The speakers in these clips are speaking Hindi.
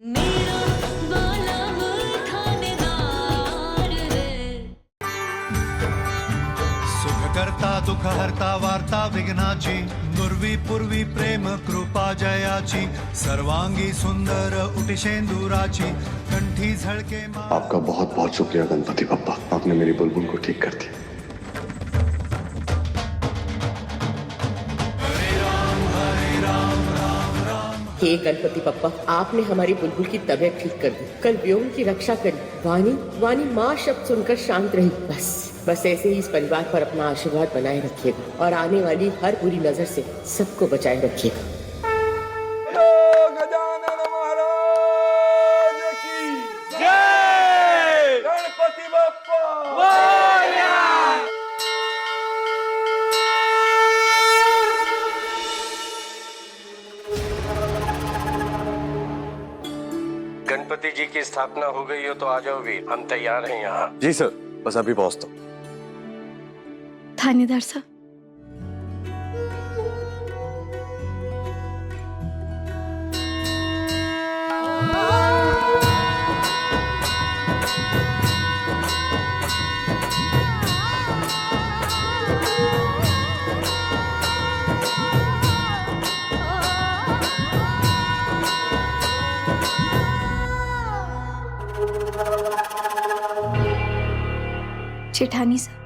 मेरा वाला वो थानेदार है। सुख करता दुःख हरता वार्ता विघ्नाची दुर्वी पूर्वी प्रेम कृपा जयाची सर्वांगी सुंदर उटिशेंदुराची कंठी झळके आपका बहुत बहुत शुक्रिया गणपति बप्पा, आपने मेरी बुलबुल को ठीक कर दिया। हे गणपति बप्पा, आपने हमारी बुलबुल की तबीयत ठीक कर दी, कल व्योम की रक्षा करी, वानी वानी माँ शब्द सुनकर शांत रही। बस ऐसे ही इस परिवार पर अपना आशीर्वाद बनाए रखिएगा और आने वाली हर बुरी नजर से सबको बचाए रखिएगा। गजानन महाराज की जय, गणपति बप्पा। गणपति जी की स्थापना हो गई हो तो आ जाओ वीर, हम तैयार हैं यहाँ। जी सर, बस अभी पहुंचता हूँ। थानेदार साहब, जेठानी साहब,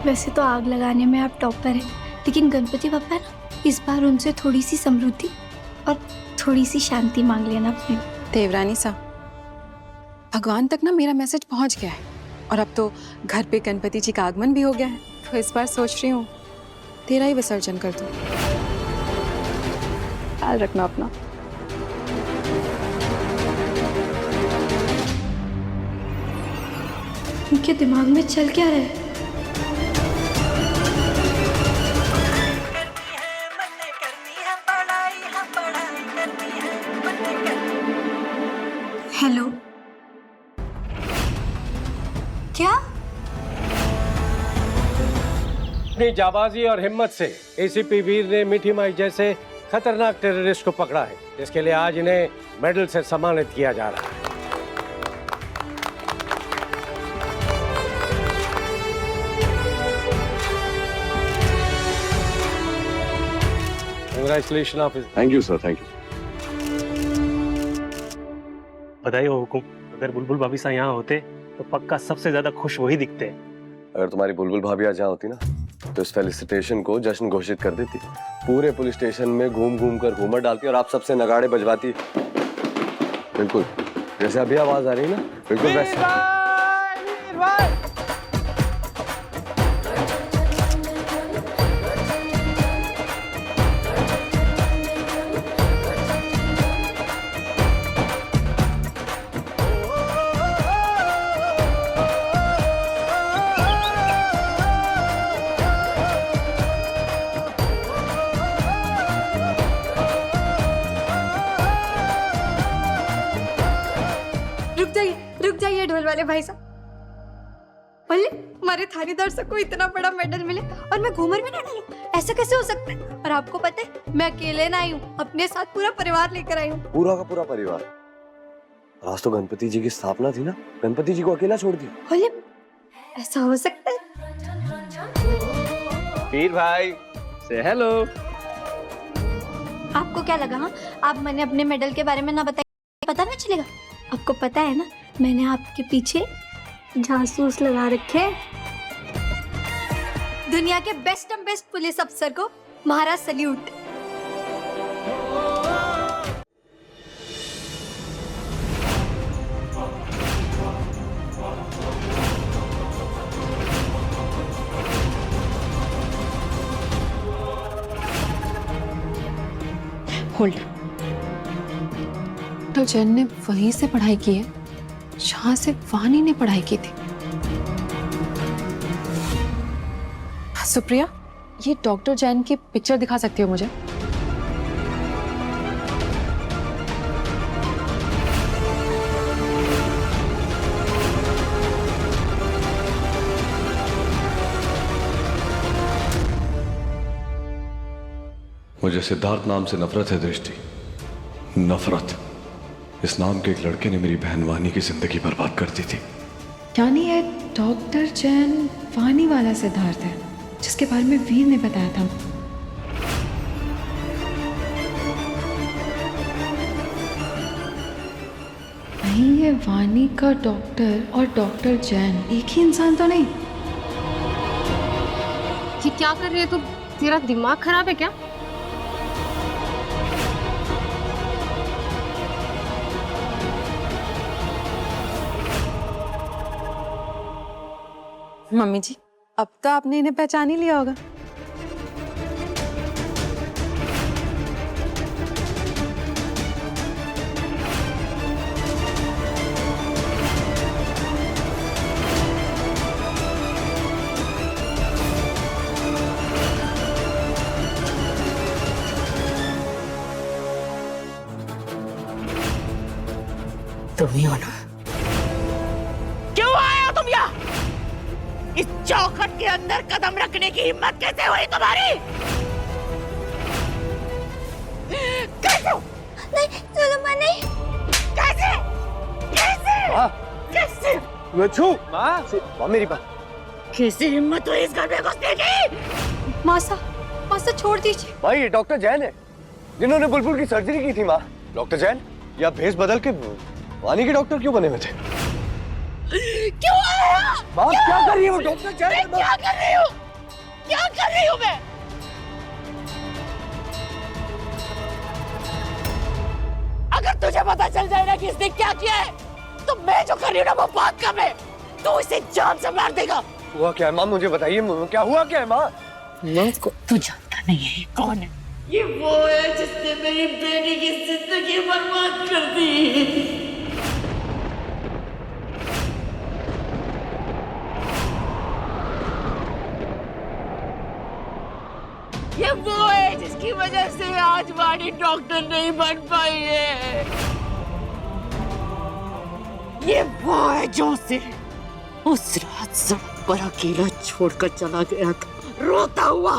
वैसे तो आग लगाने में आप टॉपर हैं, लेकिन गणपति बप्पा ना, इस बार उनसे थोड़ी सी समृद्धि और थोड़ी सी शांति मांग लेना अपने। देवरानी साहब, भगवान तक ना मेरा मैसेज पहुंच गया है और अब तो घर पे गणपति जी का आगमन भी हो गया है, तो इस बार सोच रही हूँ तेरा ही विसर्जन कर दूं। ख्याल रखना अपना। उनके दिमाग में चल क्या रहा है? हेलो, क्या? अपनी जाबाजी और हिम्मत से एसीपी वीर ने मीठी माई जैसे खतरनाक टेररिस्ट को पकड़ा है, जिसके लिए आज इन्हें मेडल से सम्मानित किया जा रहा है। Congratulations officer. Thank you sir, thank you. बधाई हो हुकुम। अगर बुलबुल भाभी साहब यहाँ होते तो पक्का सबसे ज्यादा खुश वही दिखते हैं। अगर तुम्हारी बुलबुल भाभी आज यहाँ होती ना, तो इस फेलिसिटेशन को जश्न घोषित कर देती, पूरे पुलिस स्टेशन में घूम घूम कर घूमर डालती और आप सबसे नगाड़े बजवाती। बिल्कुल जैसे अभी आवाज आ रही है ना, बिल्कुल वैसे। रुक जाइए ढोल वाले भाई साहब। बोले हमारे थानेदार साहब को इतना बड़ा मेडल मिले और मैं घूमर में ना डालूं, ऐसा कैसे हो सकता है? और आपको पता है मैं अकेले ना आई हूँ, अपने साथ पूरा परिवार लेकर आई हूँ। पूरा का पूरा परिवार। आज तो गणपति जी की स्थापना थी ना, गणपति जी को अकेला छोड़ दिया। बोले ऐसा हो सकता है? वीर भाई से हेलो। आपको क्या लगा? हाँ, आप मैंने अपने मेडल के बारे में ना बताया, पता ना चलेगा? आपको पता है ना, मैंने आपके पीछे जासूस लगा रखे। दुनिया के बेस्ट पुलिस अफसर को महाराज सल्यूट। होल्ड। डॉक्टर जैन ने वहीं से पढ़ाई की है जहां से वानी ने पढ़ाई की थी। सुप्रिया, ये डॉक्टर जैन की पिक्चर दिखा सकती हो मुझे? मुझे सिद्धार्थ नाम से नफरत है दृष्टि, नफरत। इस नाम के एक लड़के ने मेरी बहन वानी की जिंदगी बर्बाद कर दी थी। यानी ये डॉक्टर जैन वानी वाला सिद्धार्थ है जिसके बारे में वीर ने बताया था। नहीं, ये वानी का डॉक्टर और डॉक्टर जैन एक ही इंसान तो नहीं। ये क्या कर रही है तू? तेरा दिमाग खराब है क्या? मम्मी जी, अब तो आपने इन्हें पहचान ही लिया होगा। तुम ही हो ना? क्यों आए हो तुम यहाँ? इस चौखट के अंदर कदम रखने की हिम्मत कैसे हुई तुम्हारी? कैसे? नहीं सुलेमान नहीं। कैसे? कैसे? कैसे? मैं छू माँ मेरी बात। कैसे हिम्मत हुई इस घर में घुसने की? मासा, मासा छोड़ दीजिए। भाई ये डॉक्टर जैन है जिन्होंने बुलबुल की सर्जरी की थी। माँ डॉक्टर जैन या भेष बदल के वानी के डॉक्टर क्यों बने हुए थे? क्यों आया? माँ क्या कर रही है वो डॉक्टर जैन? मैं क्या कर रही हूँ? क्या कर रही हूँ मैं? अगर तुझे पता चल जाए ना कि इसने क्या किया है, तो मैं जो कर रही हूँ ना वो बहुत कम है। तो इसे जान से मार देगा। हुआ क्या है माँ? मुझे बताइए क्या हुआ क्या है माँ? तू जानता नहीं है कौन है? ये वो है जिसने मेरी बेटी की जिंदगी बर्बाद कर दी। ये वो है जिसकी वजह से आज वानी डॉक्टर नहीं बन पाई है। ये वो है जो उसे उस रात सड़क पर अकेला छोड़कर चला गया था, रोता हुआ।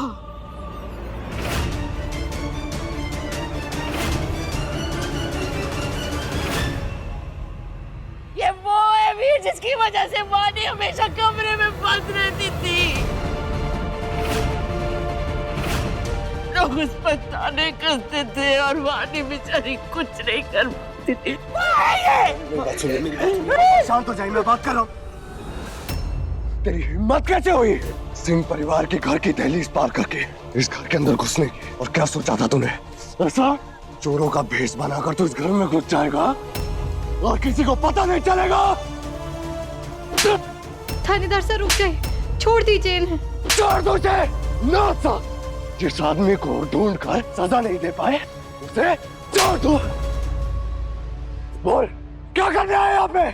ये वो है वीर जिसकी वजह से वानी हमेशा कमरे में बंद रहती थी। लोग उस पर ताने कसते थे और वानी बेचारी कुछ नहीं कर पाती थी। शांत हो जाइए, मैं बात कर रहा हूँ। तेरी हिम्मत कैसे हुई सिंह परिवार के घर की दहलीज पार करके इस घर के अंदर घुसने की? और क्या सोचा था तूने? ऐसा चोरों का भेष बनाकर तू इस घर में घुस जाएगा और किसी को पता नहीं चलेगा? थानेदार सर रुक जाइए, छोड़ दीजिए इन्हें। छोड़ दो उसे। ना सा जिस आदमी को ढूंढ कर सजा नहीं दे पाए उसे छोड़ दो। बोल क्या कर रहा है यहाँ पे?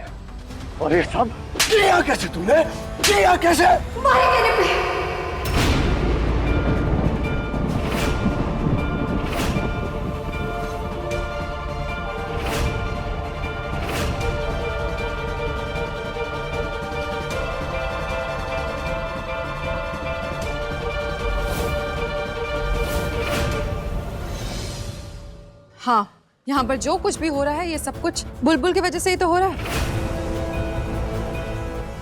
और ये सब किया कैसे तूने? किया कैसे? मारे कहने पे। हाँ, यहाँ पर जो कुछ भी हो रहा है ये सब कुछ बुलबुल की वजह से ही तो हो रहा है।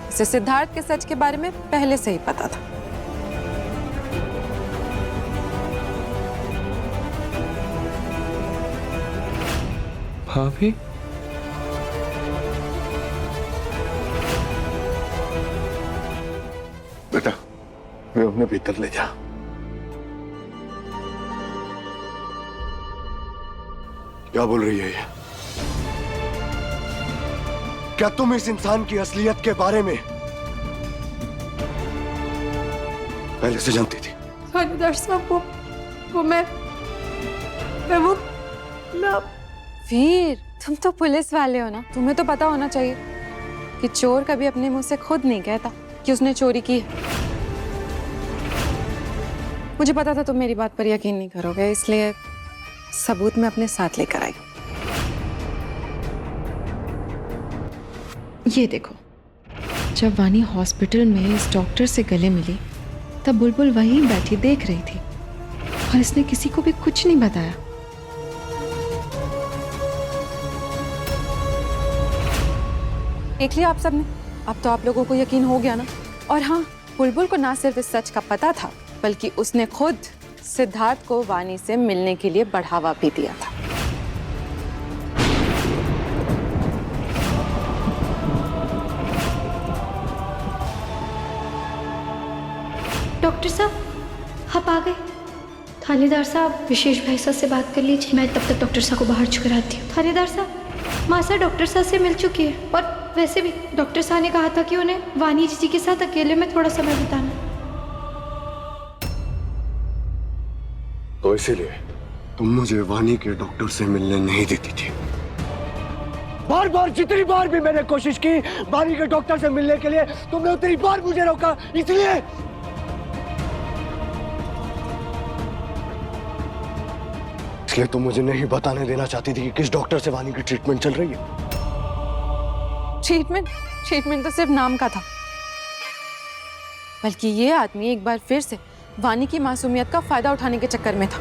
इसे सिद्धार्थ के सच के बारे में पहले से ही पता था। भाभी बेटा मैं उन्हें भीतर ले जा। क्या बोल रही है ये? क्या तुम इस इंसान की असलियत के बारे में पहले से जानती थी? थानेदार साहब वो मैं वीर, तुम तो पुलिस वाले हो ना, तुम्हें तो पता होना चाहिए कि चोर कभी अपने मुंह से खुद नहीं कहता कि उसने चोरी की है। मुझे पता था तुम मेरी बात पर यकीन नहीं करोगे, इसलिए सबूत मैं अपने साथ लेकर आई। ये देखो, जब वानी हॉस्पिटल में इस डॉक्टर से गले मिली तब बुलबुल वहीं बैठी देख रही थी। और इसने किसी को भी कुछ नहीं बताया। देख लिया आप सबने, अब तो आप लोगों को यकीन हो गया ना। और हाँ, बुलबुल को ना सिर्फ इस सच का पता था, बल्कि उसने खुद सिद्धार्थ को वानी से मिलने के लिए बढ़ावा भी दिया था। डॉक्टर साहब आप आ गए। थानेदार साहब विशेष भाई साहब से बात कर लीजिए, मैं तब तक डॉक्टर साहब को बाहर चुकर आती हूँ। थानेदार साहब, मासा डॉक्टर साहब से मिल चुकी है और वैसे भी डॉक्टर साहब ने कहा था कि उन्हें वानी जी के साथ अकेले में थोड़ा समय बिताना। तो इसीलिए तुम मुझे वानी के डॉक्टर से मिलने नहीं देती थी। बार बार जितनी बार भी मैंने कोशिश की वानी के डॉक्टर से मिलने के लिए, तुमने उतनी बार मुझे रोका। इसलिए तुम मुझे नहीं बताने देना चाहती थी कि किस डॉक्टर से वानी की ट्रीटमेंट चल रही है। ट्रीटमेंट तो सिर्फ नाम का था, बल्कि ये आदमी एक बार फिर से वानी की मासूमियत का फायदा उठाने के चक्कर में था।